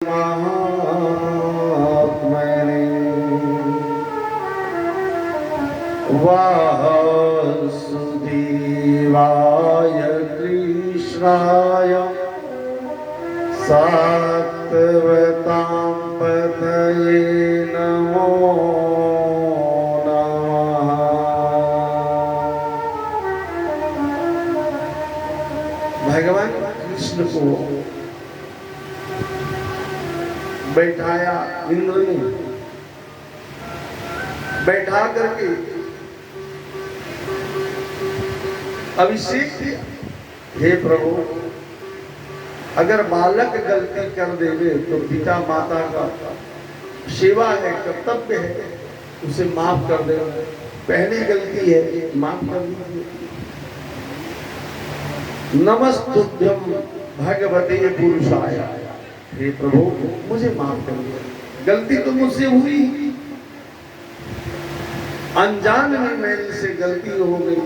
महात्मने वासुदेवाय कृष्णाय सात्वतां पतये नमो नमः। भगवान कृष्ण को बैठाया इंद्र ने, बैठा करके अभिषेक किया। हे प्रभु, अगर बालक गलती कर देवे तो पिता माता का सेवा है, कर्तव्य है, उसे माफ कर दे। पहली गलती है, माफ कर दीजिए। नमस्तुभ्यं भगवते पुरुषाय। हे प्रभु, मुझे माफ कर दिया, गलती तो मुझसे हुई, अनजान में मेरे से गलती हो गई।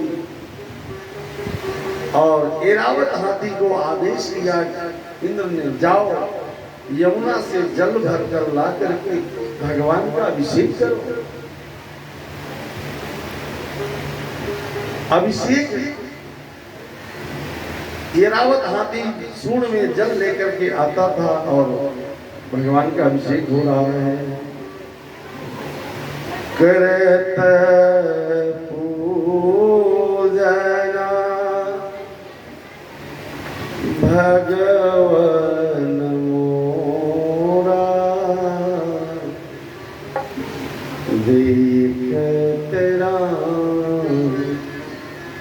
और ऐरावत हाथी को आदेश किया इंद्र ने, जाओ यमुना से जल भर कर ला करके भगवान का अभिषेक करो। अभिषेक ऐरावत हाथी सूंड में जल लेकर के आता था और भगवान का अभिषेक हो रहा है। करत पूजना भगवन मोरा, देखत राम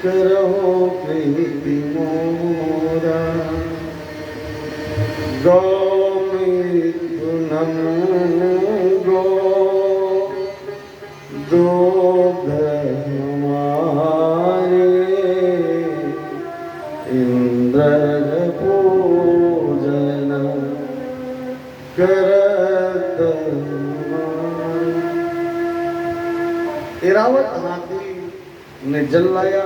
करहो प्रीति मोरा। गौमिथुनम गो दूध हमारे, इंद्र पूजन करत। ऐरावत हाथी ने जल लाया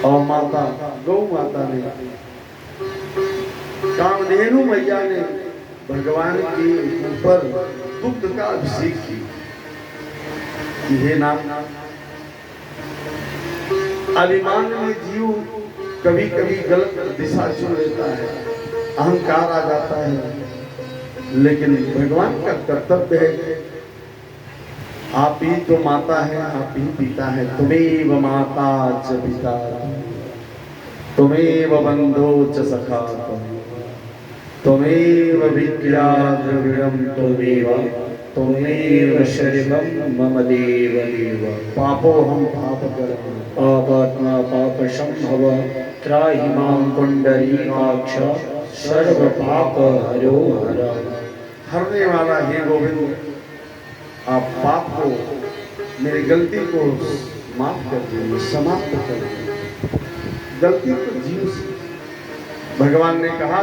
और माता गौ माता ने, कामधेनु मैया ने भगवान के ऊपर दुग्ध का अभिषेक किया। हे नाम, अभिमान में जीव कभी कभी गलत दिशा चुन लेता है, अहंकार आ जाता है, लेकिन भगवान का कर्तव्य है, आप ही तो माता है, आप ही पिता है। तुमेव माता च पिता तुमेव बंधो च सखा तुमेव विद्या द्रविणम तुमेव शरीरम मम देव देव। पापो हम पाप करम पापात्मा पाप संभव त्राहि मां पुंडरीकाक्ष सर्व पाप हरो हर। हरने वाला हे गोविंद, आप पाप को, मेरी गलती को माफ कर दीजिए, समाप्त कर दीजिए। गलती तो जीव से। भगवान ने कहा,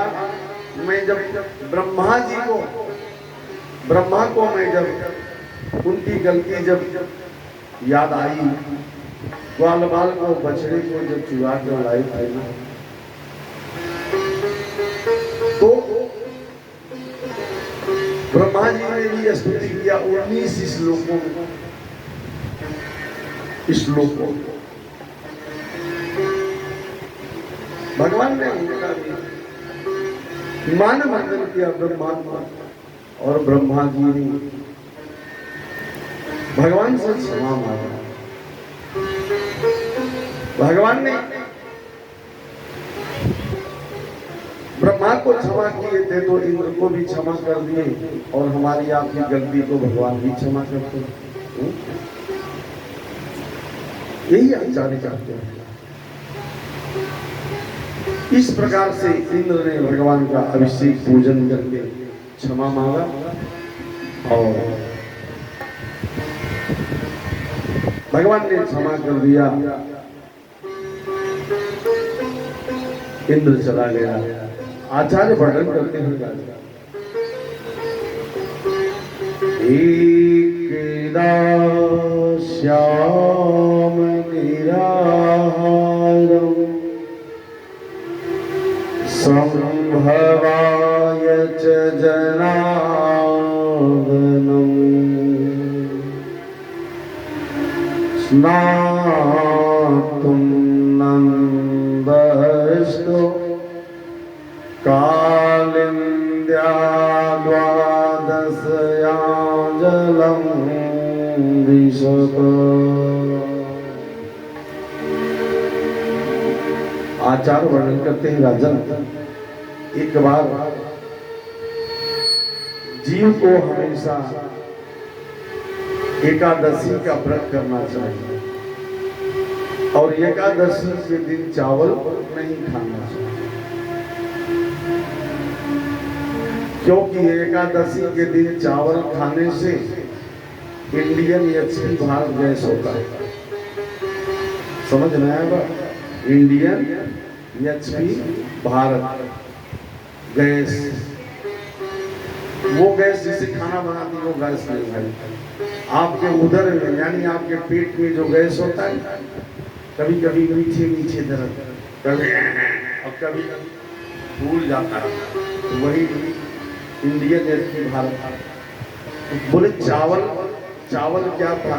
मैं जब ब्रह्मा को मैं जब उनकी गलती जब याद आई, ग्वाल बाल को बछड़े को जब चुरा कर लाई थे ना, तो ब्रह्मा जी ने भी स्तुति किया 19 श्लोकों। भगवान ने उनका मान वंदन किया, ब्रह्मा और ब्रह्मा जी ने भगवान से क्षमा मांगा। भगवान ने ब्रह्मा को क्षमा किए थे तो इंद्र को भी क्षमा कर दिए, और हमारी आपकी गलती को भगवान भी क्षमा करते हैं। यही आप जानना चाहते हैं। इस प्रकार से इंद्र ने भगवान का अभिषेक पूजन करके क्षमा मांगा और भगवान ने क्षमा कर दिया। इंद्र चला गया। आचार्य वर्णन करते हैं, एक श्याम निराहारम संभवाय च च जनार्दनम् स्नातुं नन्दस्तु कालिन्द्या द्वादशयां जलं दिशत। आचार वर्णन करते हैं राजन, एक बार जीव को हमेशा एकादशी का व्रत करना चाहिए और एकादशी के दिन चावल नहीं खाना चाहिए, क्योंकि एकादशी के दिन चावल खाने से इंडियन एचपी भारत गैस होता है। समझ में आएगा? इंडियन एचपी भारत गैस, वो गैस जिसे खाना बनाती है वो गैस नहीं है। आपके उदर में यानी आपके पेट में जो गैस होता है, कभी कभी मीठे मीठे दर्द, कभी और कभी भूल जाता है, वही इंडियन एचपी भारत। बोले चावल, चावल क्या था?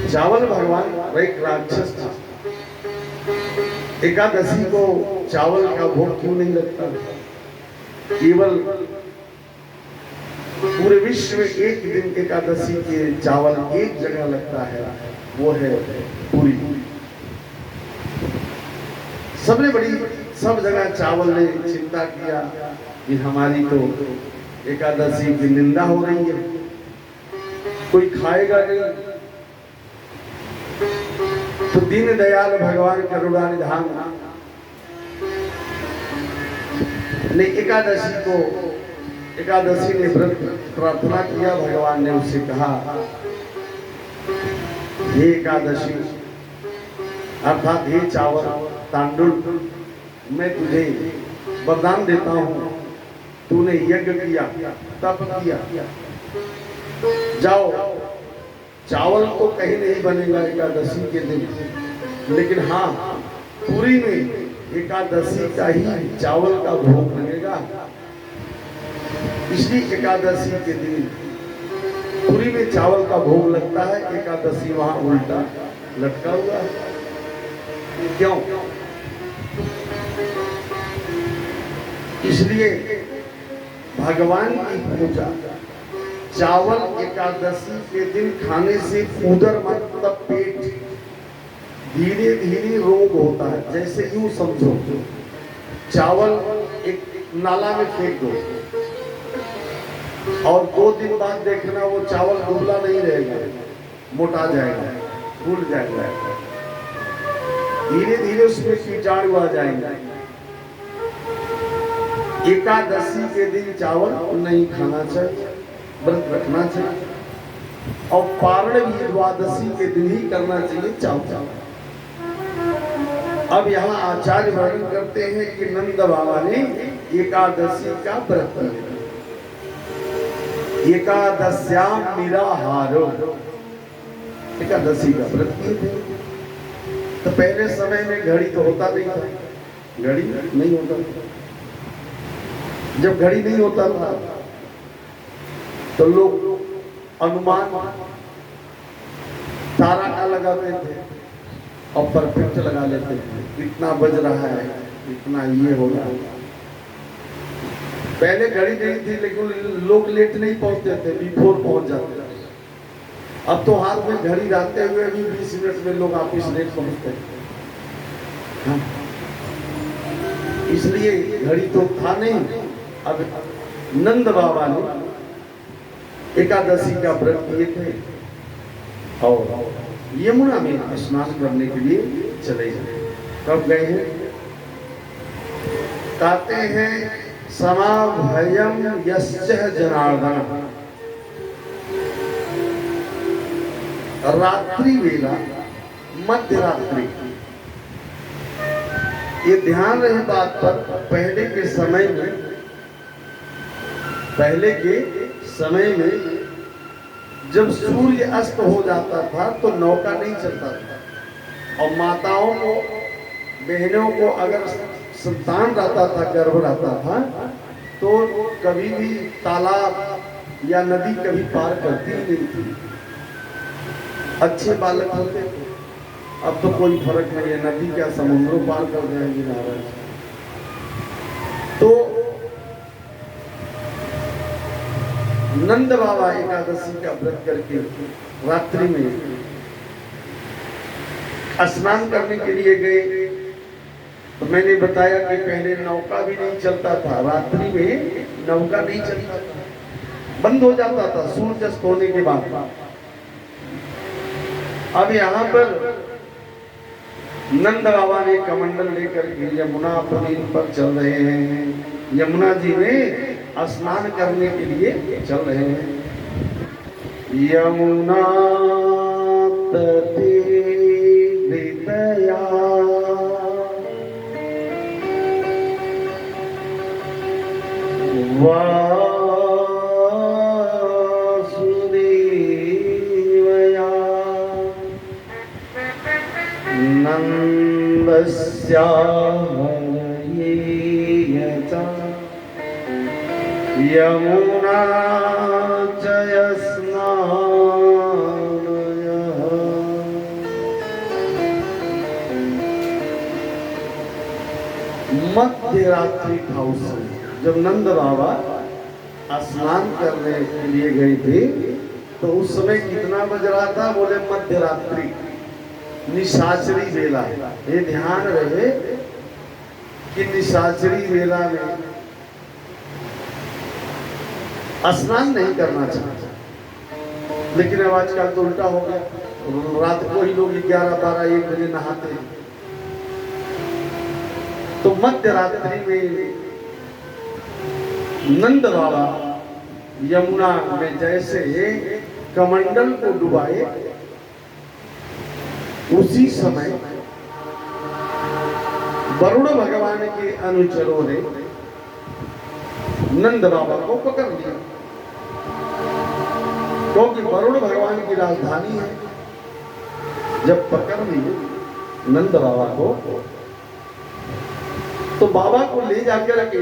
चावल भगवान एक राक्षस था। एकादशी को चावल का भोग क्यों नहीं लगता? केवल पूरे विश्व में एक दिन एकादशी के चावल एक जगह लगता है, वो है पूरी। सबने बड़ी सब जगह चावल ने चिंता किया कि हमारी तो एकादशी की निंदा हो रही है, कोई खाएगा नहीं। तो दीन दयाल भगवान करुणा निधान ने एकादशी ने व्रत प्रार्थना किया। भगवान ने उससे कहा, हे एकादशी अर्थात हे चावल तांडुल, मैं तुझे वरदान देता हूं, तूने यज्ञ किया, तप किया, जाओ चावल तो कहीं नहीं बनेगा एकादशी के दिन, लेकिन हाँ पूरी में एकादशी का ही चावल का भोग लगेगा। इसलिए एकादशी के दिन पूरी में चावल का भोग लगता है, एकादशी वहां उल्टा लटका हुआ है। क्यों? इसलिए भगवान की पूजा चावल एकादशी के दिन खाने से उदर मतलब पेट धीरे धीरे रोग होता है। जैसे यूं समझो, चावल एक नाला में फेंक दो और 2 दिन बाद देखना वो चावल दुबला नहीं रहेगा, मोटा जाएगा, फूल जाएगा, धीरे धीरे उसमें कीटाणु आ जाएंगे। एकादशी के दिन चावल नहीं खाना चाहिए, व्रत रखना चाहिए, और पारण भी द्वादशी के दिन ही करना चाहिए चावल। अब यहाँ आचार्य वर्णन करते हैं कि नंद बाबा ने एकादशी का व्रत किया। एकादश्याम निराहारो, एकादशी का व्रत किए थे। तो पहले समय में घड़ी तो होता नहीं था, घड़ी नहीं होता था। जब घड़ी नहीं होता था तो लोग अनुमान तारा का लगाते थे और परफेक्ट लगा लेते थे, इतना बज रहा है, इतना ये होगा। पहले घड़ी नहीं थी, लेकिन लोग लेट नहीं पहुंचते थे, बिफोर पहुंच जाते थे। अब तो हाथ में घड़ी रहते हुए भी 20 मिनट में लोग ऑफिस लेट पहुंचते हैं। इसलिए घड़ी तो था नहीं। अब नंद बाबा ने एकादशी का व्रत किए थे और यमुना में स्नान करने के लिए चले गए। कब गए हैं? कहते हैं समाभयम यस्य जनार्दन, रात्रि वेला, मध्य रात्रि। ये ध्यान रहे बात पर, पहले के समय में जब सूर्य अस्त हो जाता था तो नौका नहीं चलता था, और माताओं को, बहनों को अगर संतान रहता था, गर्भ रहता था, तो कभी भी तालाब या नदी कभी पार करती ही नहीं थी। अच्छे बालक होते थे। अब तो कोई फर्क नहीं है, नदी क्या समुद्र पार कर जाएंगे महाराज। तो नंद बाबा एकादशी का व्रत करके रात्रि में स्नान करने के लिए गए। तो मैंने बताया कि पहले नौका भी नहीं चलता था, रात्रि में नौका नहीं चलता था, बंद हो जाता था सूर्यास्त होने के बाद। अब यहाँ पर नंद बाबा ने कमंडल लेकर के यमुना पुरी पर चल रहे हैं। यमुना जी में स्नान करने के लिए चल रहे हैं। यमुना तटे विदया वासुदेवया नंदस्या यमुना जय स्नानयः। मध्य रात्रि था उस समय जब नंद बाबा स्नान करने के लिए गए थे। तो उस समय कितना बज रहा था? बोले मध्य रात्रि, निशाचरी बेला। ये ध्यान रहे कि निशाचरी बेला में स्नान नहीं करना चाहिए, लेकिन अब आजकल तो उल्टा हो गया। रात को ही लोग 11, 12, 1 बजे नहाते हैं। तो मध्य रात्रि में नंद बाबा यमुना में जैसे कमंडल को डुबाए, उसी समय वरुण भगवान के अनुचरों ने नंद बाबा को पकड़ लिया, क्योंकि वरुण भगवान की राजधानी है। जब पकड़ लिए नंद बाबा को, तो बाबा को ले जाकर के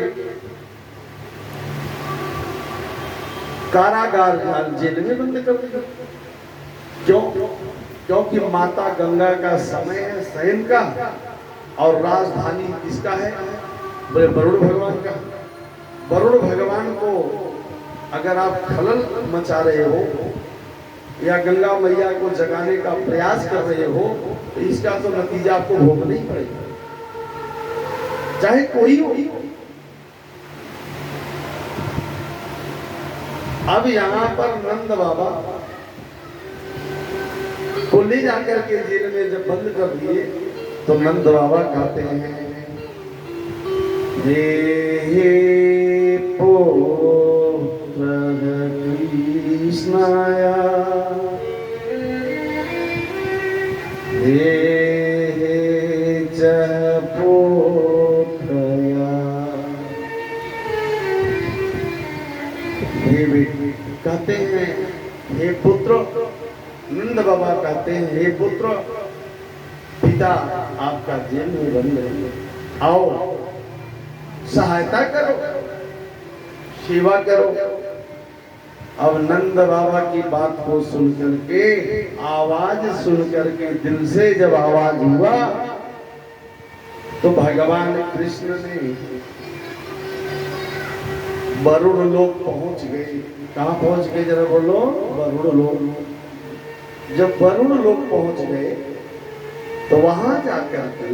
कारागार जेल में बंद कर दिया। क्यों? क्योंकि माता गंगा का समय है शयन का, और राजधानी किसका है? बोले वरुण भगवान का। वरुण भगवान को अगर आप खलल मचा रहे हो या गंगा मैया को जगाने का प्रयास कर रहे हो, तो इसका तो नतीजा आपको भोगना ही पड़ेगा, चाहे कोई हो। अब यहाँ पर नंद बाबा को ले जाकर के जेल में जब बंद कर दिए, तो नंद बाबा कहते हैं, हे पुत्र कृष्णाया, हे पुत्रया। हे बेटी कहते हैं, हे पुत्र। नंद बाबा कहते हैं, हे पुत्र, पिता आपका जेल में बंद है, आओ सहायता करो, सेवा करो। अब नंद बाबा की बात को सुन करके, आवाज सुन करके, दिल से जब आवाज हुआ, तो भगवान कृष्ण ने वरुण लोक पहुंच गए। कहाँ पहुंच गए? जरा बोलो, वरुण लोक। जब वरुण लोक पहुंच गए, तो वहां जाकर के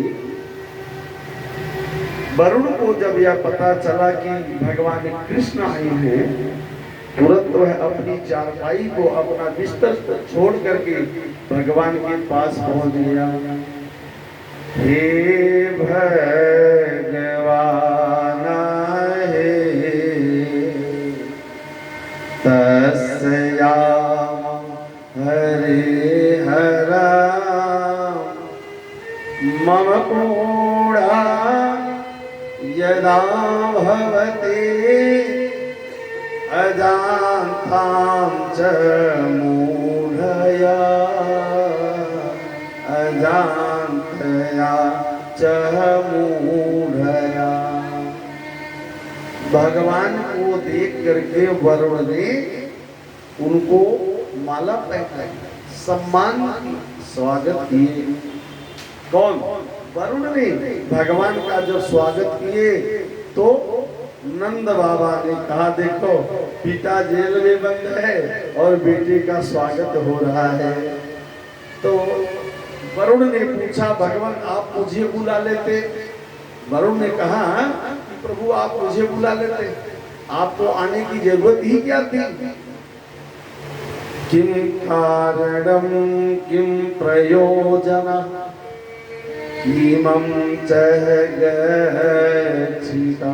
वरुण को जब यह पता चला कि भगवान कृष्ण आए हैं, तुरंत वह अपनी चारपाई को, अपना बिस्तर छोड़ करके भगवान के पास पहुंच गया। हे भगवान हे तस्या हरे हरा मम कूढ़ा यदा भवते अजानतां च मूढ़या अजानतया च मूढ़या। भगवान को देख करके वरुण ने उनको माला पहनाई, सम्मान की, स्वागत किए। कौन? वरुण ने भगवान का जब स्वागत किए तो नंद बाबा ने कहा देखो पिता जेल में बंद है और बेटे का स्वागत हो रहा है। तो वरुण ने पूछा भगवान आप मुझे बुला लेते। वरुण ने कहा कि प्रभु आप मुझे बुला लेते, आपको आने की जरूरत ही क्या थी। किम कारणम किम प्रयोजनम किमं चह गच्छिता,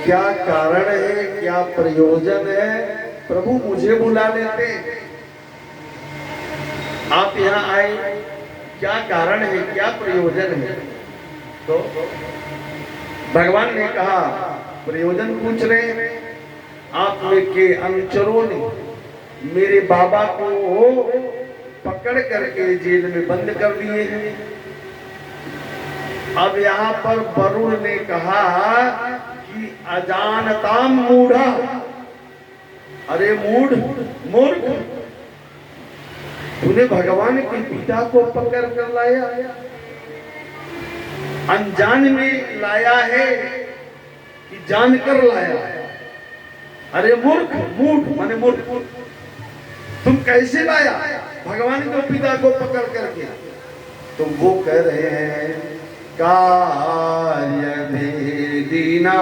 क्या कारण है क्या प्रयोजन है, प्रभु मुझे बुला लेते, आप यहाँ आए, क्या कारण है क्या प्रयोजन है। तो भगवान ने कहा प्रयोजन पूछ रहे हैं, आप के अनुचरों ने मेरे बाबा को पकड़ करके जेल में बंद कर दिए हैं। अब यहाँ पर वरुण ने कहा कि अजानताम मूढ़ा, अरे मूढ़ मूर्ख, तूने भगवान के पिता को पकड़ कर लाया, अनजान में लाया है कि जानकर लाया। अरे मूर्ख, मूढ़ माने मूर्ख, तुम कैसे लाया भगवान के पिता को पकड़ करके। तो वो कह रहे हैं कार्य भेदीना,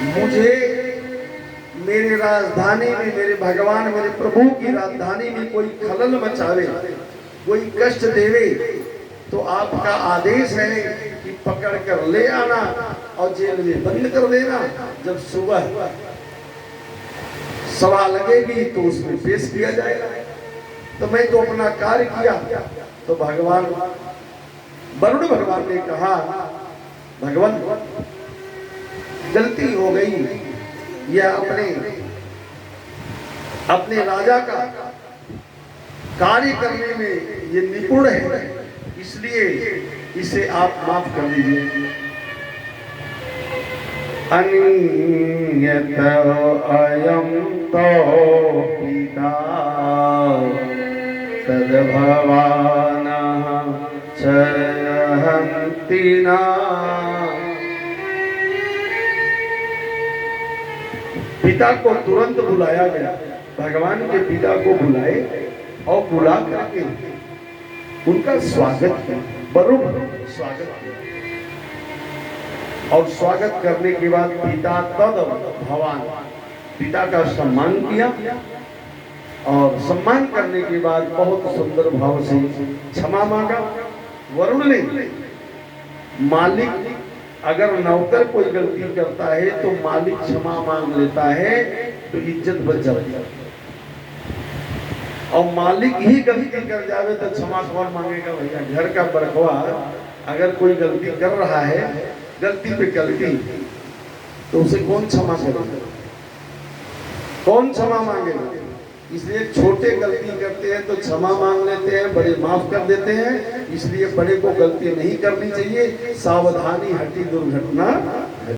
मुझे मेरे राजधानी में, मेरे भगवान मेरे प्रभु की राजधानी में कोई खलल मचावे, कोई कष्ट देवे तो आपका आदेश है कि पकड़ कर ले आना और जेल में बंद कर देना। जब सुबह सभा लगेगी तो उसमें पेश किया जाएगा। तो मैं तो अपना कार्य किया। तो भगवान वरुण भगवान ने कहा भगवान गलती हो गई, यह अपने राजा का कार्य करने में ये निपुण है, इसलिए इसे आप माफ कर दीजिए। अन्यत अयं तो पिता तद्भवानः चहन्ति न। पिता को तुरंत बुलाया गया, भगवान के पिता को बुलाए और बुला करके उनका स्वागत किया, बरूब स्वागत किया। और स्वागत करने के बाद पिता तद भवान, पिता का सम्मान किया और सम्मान करने के बाद बहुत सुंदर भाव से क्षमा मांगा। वरुण ने मालिक अगर नौकर कोई गलती करता है तो मालिक क्षमा मांग लेता है तो इज्जत बच जाती है, और मालिक ही गलती कर जावे तो क्षमा कौन मांगेगा भैया। घर का बरखवा अगर कोई गलती कर रहा है, गलती पे गलती, तो उसे कौन क्षमा करेगा, कौन क्षमा मांगेगा। इसलिए छोटे गलती करते हैं तो क्षमा मांग लेते हैं, बड़े माफ कर देते हैं। इसलिए बड़े को गलती नहीं करनी चाहिए, सावधानी हटी दुर्घटना